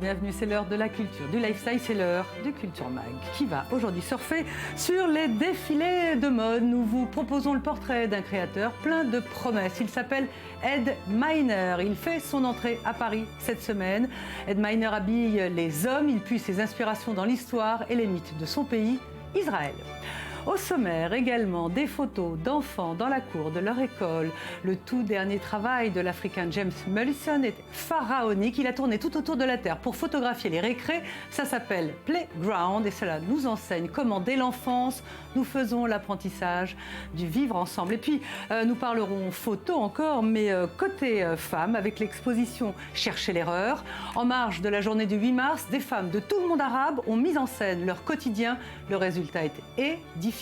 bienvenue, c'est l'heure de la culture, du lifestyle, c'est l'heure du Culture Mag qui va aujourd'hui surfer sur les défilés de mode. Nous vous proposons le portrait d'un créateur plein de promesses. Il s'appelle Ed Miner. Il fait son entrée à Paris cette semaine. Ed Miner habille les hommes, il puise ses inspirations dans l'histoire et les mythes de son pays, Israël. Au sommaire également des photos d'enfants dans la cour de leur école. Le tout dernier travail de l'Africain James Mollison est pharaonique. Il a tourné tout autour de la Terre pour photographier les récrés. Ça s'appelle Playground et cela nous enseigne comment dès l'enfance nous faisons l'apprentissage du vivre ensemble. Et puis nous parlerons photo encore, mais côté femmes avec l'exposition Chercher l'erreur. En marge de la journée du 8 mars, des femmes de tout le monde arabe ont mis en scène leur quotidien. Le résultat est édifiant.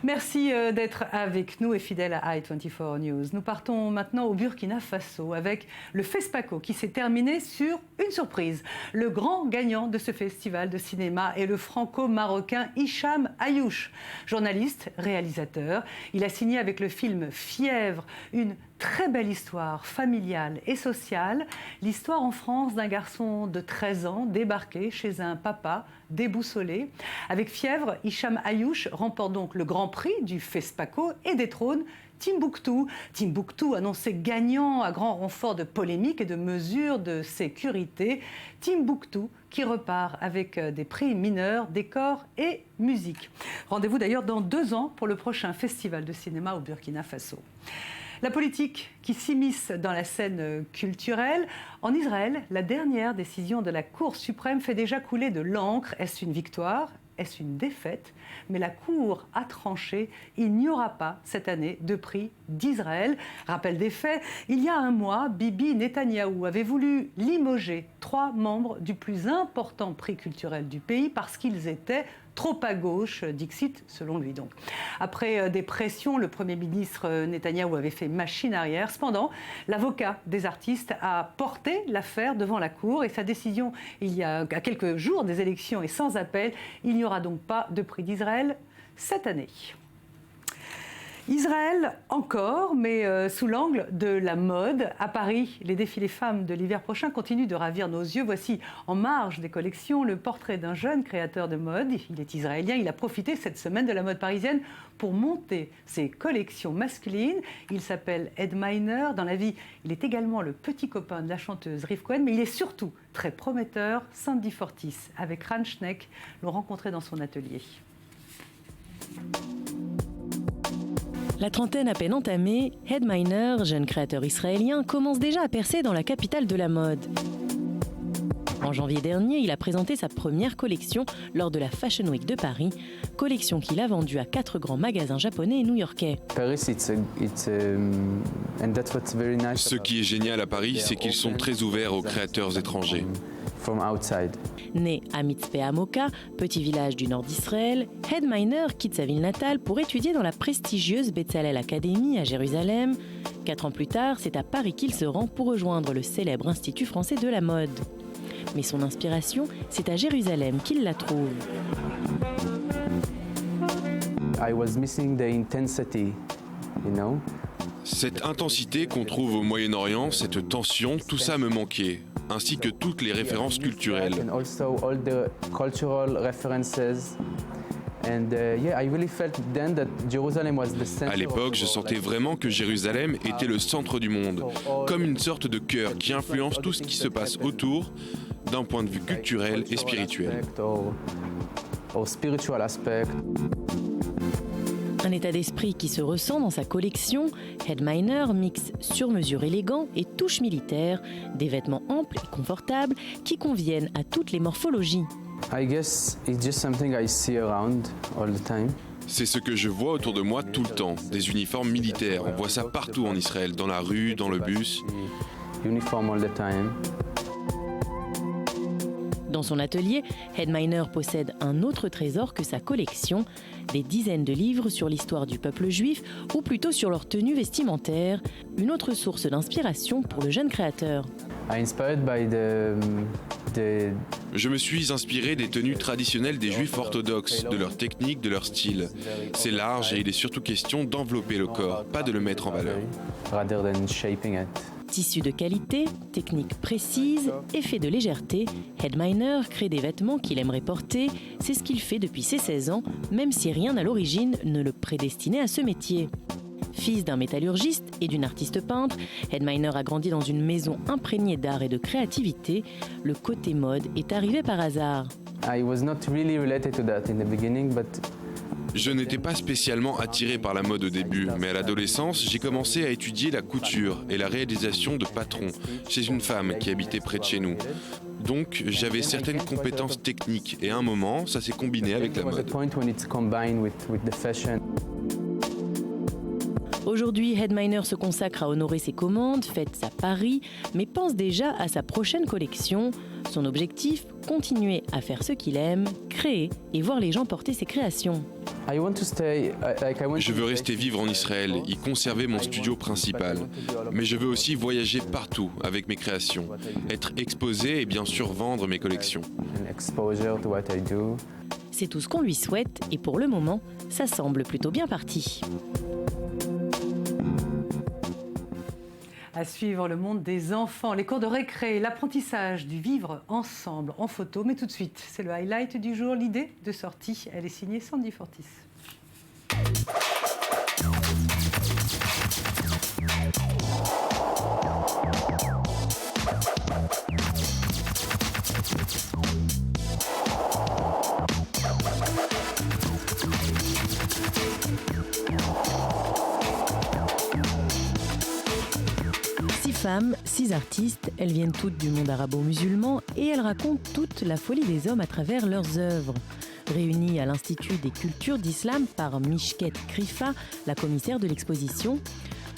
Merci d'être avec nous et fidèle à i24 News. Nous partons maintenant au Burkina Faso avec le FESPACO qui s'est terminé sur une surprise. Le grand gagnant de ce festival de cinéma est le franco-marocain Hicham Ayouch. Journaliste, réalisateur, il a signé avec le film Fièvre une très belle histoire familiale et sociale. L'histoire en France d'un garçon de 13 ans débarqué chez un papa déboussolé. Avec Fièvre, Hicham Ayouch remporte donc le Grand Prix du FESPACO et détrône Timbuktu. Timbuktu annoncé gagnant à grand renfort de polémiques et de mesures de sécurité. Timbuktu qui repart avec des prix mineurs, décors et musique. Rendez-vous d'ailleurs dans 2 ans pour le prochain festival de cinéma au Burkina Faso. La politique qui s'immisce dans la scène culturelle. En Israël, la dernière décision de la Cour suprême fait déjà couler de l'encre. Est-ce une victoire ? Est-ce une défaite ? Mais la Cour a tranché, il n'y aura pas cette année de prix d'Israël. Rappel des faits, il y a un mois, Bibi Netanyahou avait voulu limoger 3 membres du plus important prix culturel du pays parce qu'ils étaient trop à gauche, dixit, selon lui donc. Après des pressions, le Premier ministre Netanyahou avait fait machine arrière. Cependant, l'avocat des artistes a porté l'affaire devant la Cour et sa décision, il y a à quelques jours des élections, est sans appel. Il n'y aura donc pas de prix d'Israël cette année. Israël encore, mais sous l'angle de la mode. À Paris, les défilés femmes de l'hiver prochain continuent de ravir nos yeux. Voici en marge des collections le portrait d'un jeune créateur de mode. Il est israélien, il a profité cette semaine de la mode parisienne pour monter ses collections masculines. Il s'appelle Ed Miner. Dans la vie, il est également le petit copain de la chanteuse Riv Cohen, mais il est surtout très prometteur. Sandy Fortis, avec Ran Schneck, l'ont rencontré dans son atelier. La trentaine à peine entamée, Ed Miner, jeune créateur israélien, commence déjà à percer dans la capitale de la mode. En janvier dernier, il a présenté sa première collection lors de la Fashion Week de Paris, collection qu'il a vendue à 4 grands magasins japonais et new-yorkais. Ce qui est génial à Paris, c'est qu'ils sont très ouverts aux créateurs étrangers. Né à Mitzpe Amoka, petit village du nord d'Israël, Ed Miner quitte sa ville natale pour étudier dans la prestigieuse Bezalel Academy à Jérusalem. 4 ans plus tard, c'est à Paris qu'il se rend pour rejoindre le célèbre Institut français de la mode. Mais son inspiration, c'est à Jérusalem qu'il la trouve. Cette intensité qu'on trouve au Moyen-Orient, cette tension, tout ça me manquait, ainsi que toutes les références culturelles. À l'époque, je sentais vraiment que Jérusalem était le centre du monde, comme une sorte de cœur qui influence tout ce qui se passe autour, d'un point de vue culturel et spirituel. Un état d'esprit qui se ressent dans sa collection. Ed Miner mixe sur-mesure élégant et touche militaire, des vêtements amples et confortables qui conviennent à toutes les morphologies. C'est ce que je vois autour de moi tout le temps, des uniformes militaires. On voit ça partout en Israël, dans la rue, dans le bus. Dans son atelier, Ed Miner possède un autre trésor que sa collection, des dizaines de livres sur l'histoire du peuple juif ou plutôt sur leur tenue vestimentaire, une autre source d'inspiration pour le jeune créateur. Je me suis inspiré des tenues traditionnelles des Juifs orthodoxes, de leur technique, de leur style. C'est large et il est surtout question d'envelopper le corps, pas de le mettre en valeur. Tissu de qualité, technique précise, effet de légèreté, Hedminer crée des vêtements qu'il aimerait porter. C'est ce qu'il fait depuis ses 16 ans, même si rien à l'origine ne le prédestinait à ce métier. Fils d'un métallurgiste et d'une artiste peintre, Hedminer a grandi dans une maison imprégnée d'art et de créativité. Le côté mode est arrivé par hasard. Je n'étais pas spécialement attiré par la mode au début, mais à l'adolescence, j'ai commencé à étudier la couture et la réalisation de patrons chez une femme qui habitait près de chez nous. Donc, j'avais certaines compétences techniques et à un moment, ça s'est combiné avec la mode. Aujourd'hui, Hedminer se consacre à honorer ses commandes, faites à Paris, mais pense déjà à sa prochaine collection. Son objectif, continuer à faire ce qu'il aime, créer et voir les gens porter ses créations. Je veux rester vivre en Israël, y conserver mon studio principal. Mais je veux aussi voyager partout avec mes créations, être exposé et bien sûr vendre mes collections. C'est tout ce qu'on lui souhaite et pour le moment, ça semble plutôt bien parti. À suivre le monde des enfants, les cours de récré, l'apprentissage du vivre ensemble en photo. Mais tout de suite, c'est le highlight du jour, l'idée de sortie. Elle est signée Sandy Fortis. Femmes, 6 artistes, elles viennent toutes du monde arabo-musulman et elles racontent toute la folie des hommes à travers leurs œuvres. Réunies à l'Institut des cultures d'islam par Mishket Krifa, la commissaire de l'exposition,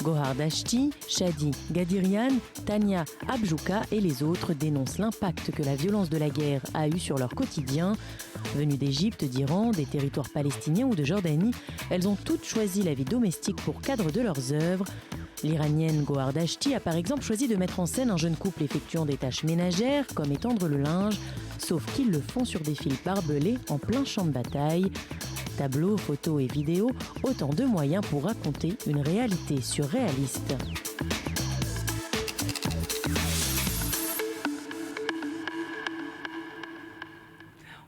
Gohar Dashti, Shadi Gadirian, Tania Abjouka et les autres dénoncent l'impact que la violence de la guerre a eu sur leur quotidien. Venues d'Égypte, d'Iran, des territoires palestiniens ou de Jordanie, elles ont toutes choisi la vie domestique pour cadre de leurs œuvres. L'Iranienne Gohar Dashti a par exemple choisi de mettre en scène un jeune couple effectuant des tâches ménagères comme étendre le linge, sauf qu'ils le font sur des fils barbelés en plein champ de bataille. Tableaux, photos et vidéos, autant de moyens pour raconter une réalité surréaliste.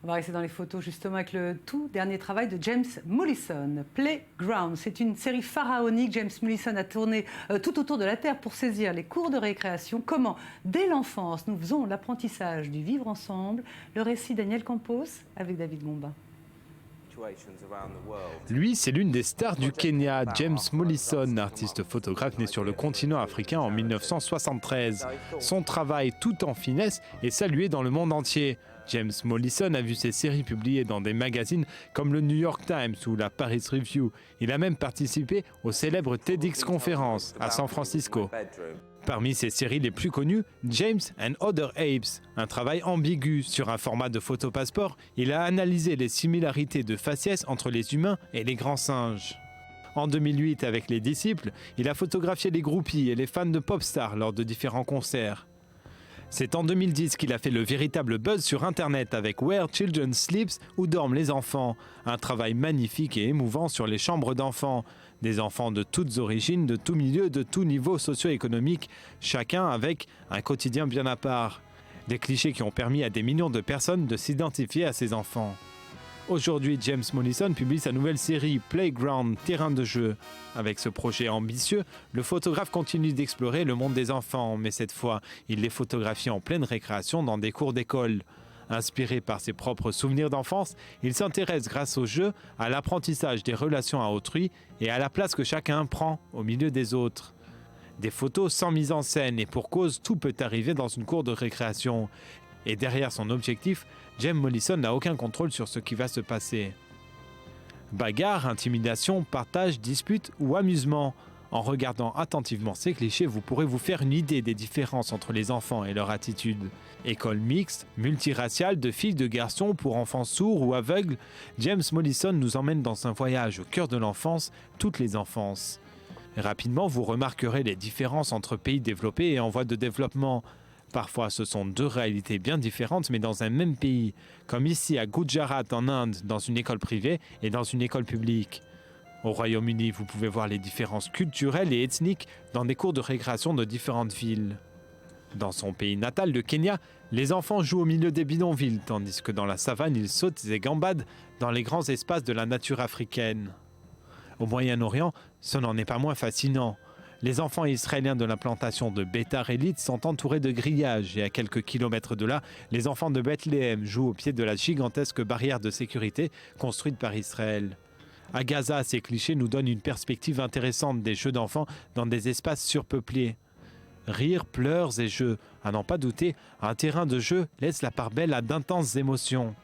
On va rester dans les photos justement avec le tout dernier travail de James Mollison, Playground. C'est une série pharaonique. James Mollison a tourné tout autour de la Terre pour saisir les cours de récréation. Comment, dès l'enfance, nous faisons l'apprentissage du vivre ensemble. Le récit Daniel Campos avec David Gombin. Lui, c'est l'une des stars du Kenya, James Mollison, artiste photographe né sur le continent africain en 1973. Son travail, tout en finesse, est salué dans le monde entier. James Mollison a vu ses séries publiées dans des magazines comme le New York Times ou la Paris Review. Il a même participé aux célèbres TEDx conférences à San Francisco. Parmi ses séries les plus connues, James and Other Apes, un travail ambigu sur un format de photopasseport, il a analysé les similarités de faciès entre les humains et les grands singes. En 2008, avec les disciples, il a photographié les groupies et les fans de pop stars lors de différents concerts. C'est en 2010 qu'il a fait le véritable buzz sur Internet avec Where Children Sleeps, où dorment les enfants, un travail magnifique et émouvant sur les chambres d'enfants. Des enfants de toutes origines, de tous milieux, de tout niveau socio-économique, chacun avec un quotidien bien à part. Des clichés qui ont permis à des millions de personnes de s'identifier à ces enfants. Aujourd'hui, James Mollison publie sa nouvelle série Playground, terrain de jeu. Avec ce projet ambitieux, le photographe continue d'explorer le monde des enfants, mais cette fois, il les photographie en pleine récréation dans des cours d'école. Inspiré par ses propres souvenirs d'enfance, il s'intéresse grâce au jeu à l'apprentissage des relations à autrui et à la place que chacun prend au milieu des autres. Des photos sans mise en scène et pour cause, tout peut arriver dans une cour de récréation. Et derrière son objectif, James Mollison n'a aucun contrôle sur ce qui va se passer. Bagarre, intimidation, partage, dispute ou amusement. En regardant attentivement ces clichés, vous pourrez vous faire une idée des différences entre les enfants et leur attitude. École mixte, multiraciale, de filles, de garçons, pour enfants sourds ou aveugles, James Mollison nous emmène dans un voyage au cœur de l'enfance, toutes les enfances. Rapidement, vous remarquerez les différences entre pays développés et en voie de développement. Parfois, ce sont deux réalités bien différentes, mais dans un même pays, comme ici à Gujarat en Inde, dans une école privée et dans une école publique. Au Royaume-Uni, vous pouvez voir les différences culturelles et ethniques dans des cours de récréation de différentes villes. Dans son pays natal, le Kenya, les enfants jouent au milieu des bidonvilles, tandis que dans la savane, ils sautent et gambadent dans les grands espaces de la nature africaine. Au Moyen-Orient, ce n'en est pas moins fascinant. Les enfants israéliens de l'implantation de Beitar Elite sont entourés de grillages et à quelques kilomètres de là, les enfants de Bethléem jouent au pied de la gigantesque barrière de sécurité construite par Israël. À Gaza, ces clichés nous donnent une perspective intéressante des jeux d'enfants dans des espaces surpeuplés. Rires, pleurs et jeux, à n'en pas douter, un terrain de jeu laisse la part belle à d'intenses émotions.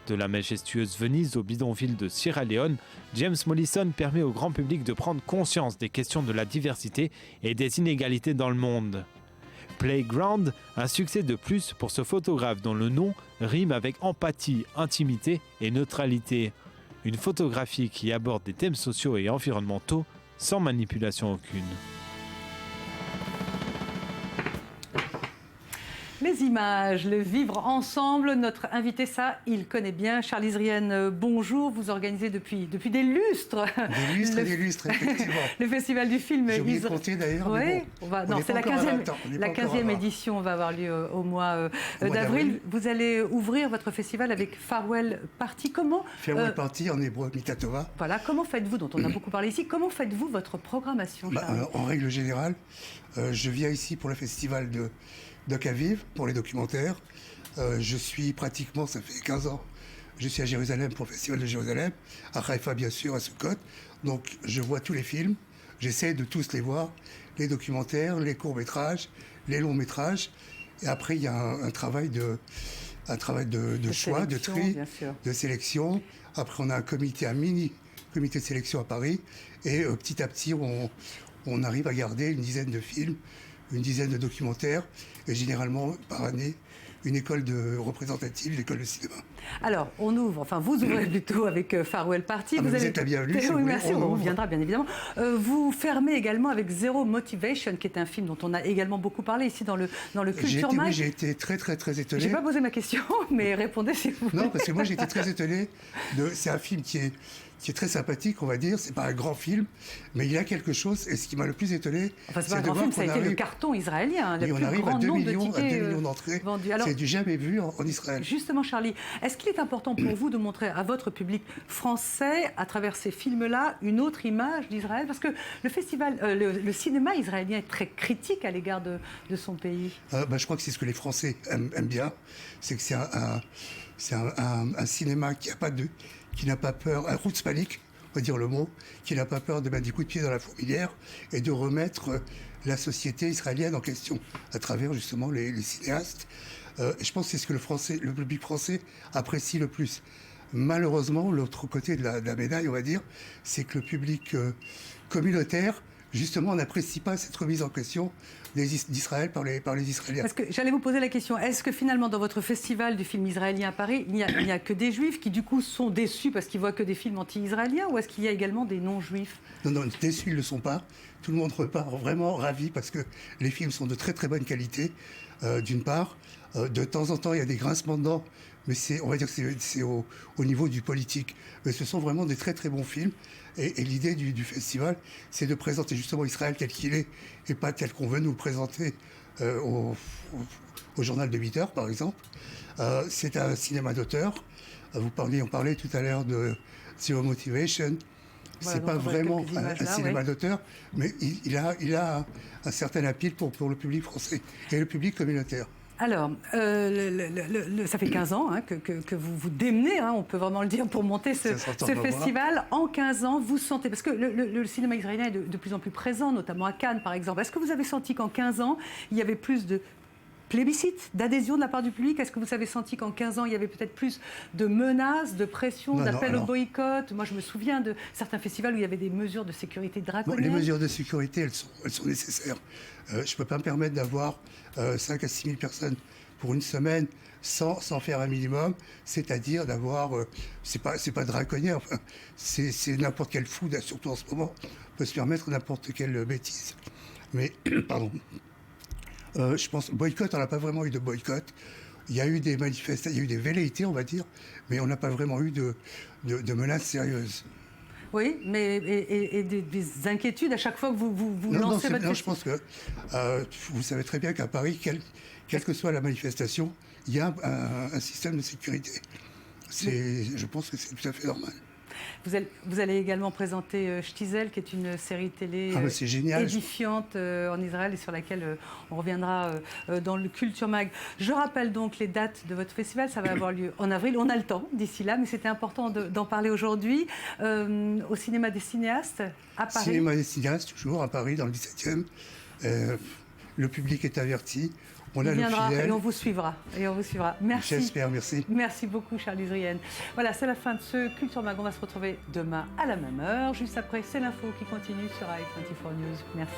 De la majestueuse Venise au bidonville de Sierra Leone, James Mollison permet au grand public de prendre conscience des questions de la diversité et des inégalités dans le monde. Playground, un succès de plus pour ce photographe dont le nom rime avec empathie, intimité et neutralité. Une photographie qui aborde des thèmes sociaux et environnementaux sans manipulation aucune. Les images, le vivre ensemble, notre invité, ça, il connaît bien. Charles Israël, bonjour. Vous organisez depuis des lustres. Des lustres, effectivement. Le festival du film. J'ai oublié de compter d'ailleurs. Oui, non, c'est la 15e édition va avoir lieu au mois d'avril. Vous allez ouvrir votre festival avec Farewell Party. Comment Farewell Party en hébreu, Mitatova. Voilà, comment faites-vous, dont on a beaucoup parlé ici, comment faites-vous votre programmation, Charles? En règle générale, je viens ici pour le festival de Doc Aviv, pour les documentaires. Je suis pratiquement, ça fait 15 ans, je suis à Jérusalem pour le Festival de Jérusalem, à Haïfa bien sûr, à Sukkot. Donc je vois tous les films, j'essaie de tous les voir, les documentaires, les courts-métrages, les longs-métrages. Et après, il y a un travail de choix, de tri, de sélection. Après, on a un mini comité de sélection à Paris. Et petit à petit, on arrive à garder une dizaine de films, une dizaine de documentaires, et généralement, par année, une école représentative, l'école de cinéma. Alors, vous ouvrez plutôt avec Farewell Party. Vous êtes la bienvenue. Oui, merci, on reviendra bien évidemment. Vous fermez également avec Zero Motivation, qui est un film dont on a également beaucoup parlé ici dans le Culture Mag. J'ai été très étonné. Je n'ai pas posé ma question, mais répondez si vous voulez. Non, parce que moi j'ai été très étonné. C'est un film qui est très sympathique, on va dire. C'est pas un grand film, mais il y a quelque chose. Et ce qui m'a le plus étonné, c'est pas un grand film, ça a été le carton israélien, le plus grand nombre de tickets 2 millions d'entrées. C'est du jamais vu en Israël. Justement, Charlie, est-ce qu'il est important pour vous de montrer à votre public français, à travers ces films-là, une autre image d'Israël? Parce que le cinéma israélien est très critique à l'égard de son pays. Je crois que c'est ce que les Français aiment bien. C'est que c'est un cinéma qui n'a pas peur, un roots panique, on va dire le mot, qui n'a pas peur de mettre des coups de pied dans la fourmilière et de remettre la société israélienne en question à travers justement les cinéastes. Je pense que c'est ce que le public français apprécie le plus. Malheureusement, l'autre côté de la médaille, on va dire, c'est que le public communautaire, justement, n'apprécie pas cette remise en question d'Israël par les Israéliens. Parce que j'allais vous poser la question, est-ce que finalement dans votre festival du film israélien à Paris, il n'y a que des juifs qui du coup sont déçus parce qu'ils voient que des films anti-israéliens, ou est-ce qu'il y a également des non-juifs? Non, déçus ils ne le sont pas. Tout le monde repart vraiment ravi parce que les films sont de très très bonne qualité, d'une part. De temps en temps, il y a des grincements de dents, mais on va dire que c'est au niveau du politique. Mais ce sont vraiment des très très bons films. Et l'idée du festival, c'est de présenter justement Israël tel qu'il est, et pas tel qu'on veut nous le présenter au journal de 8 heures, par exemple. C'est un cinéma d'auteur. On parlait tout à l'heure de Zero Motivation. Voilà, c'est pas vraiment un cinéma d'auteur, mais il a un certain appel pour le public français et le public communautaire. Alors, ça fait 15 ans que vous vous démenez, on peut vraiment le dire, pour monter ce festival. En 15 ans, vous sentez, parce que le cinéma israélien est de plus en plus présent, notamment à Cannes par exemple. Est-ce que vous avez senti qu'en 15 ans, il y avait plus de plébiscite, d'adhésion de la part du public? Est-ce que vous avez senti qu'en 15 ans, il y avait peut-être plus de menaces, de pression, d'appels au boycott? Moi, je me souviens de certains festivals où il y avait des mesures de sécurité draconiennes. Les mesures de sécurité, elles sont nécessaires. Je ne peux pas me permettre d'avoir 5 à 6 000 personnes pour une semaine sans faire un minimum, c'est-à-dire d'avoir... c'est pas draconien, enfin, c'est n'importe quel fou, surtout en ce moment, peut se permettre n'importe quelle bêtise. Mais, pardon... Je pense, boycott, on n'a pas vraiment eu de boycott. Il y a eu des manifestations, il y a eu des velléités, on va dire, mais on n'a pas vraiment eu de menaces sérieuses. Oui, mais et des inquiétudes à chaque fois que vous lancez votre... Non, je pense que vous savez très bien qu'à Paris, quelle que soit la manifestation, il y a un système de sécurité. Je pense que c'est tout à fait normal. Vous allez également présenter Shtisel, qui est une série télé édifiante en Israël et sur laquelle on reviendra dans le Culture Mag. Je rappelle donc les dates de votre festival. Ça va avoir lieu en avril. On a le temps d'ici là, mais c'était important d'en parler aujourd'hui. Au Cinéma des Cinéastes, à Paris. Cinéma des Cinéastes, toujours à Paris, dans le 17e. Le public est averti. On viendra et on vous suivra. Merci. J'espère, merci. Merci beaucoup, Charles Udrienne. Voilà, c'est la fin de ce Culture Mag. On va se retrouver demain à la même heure. Juste après, c'est l'info qui continue sur i24 News. Merci.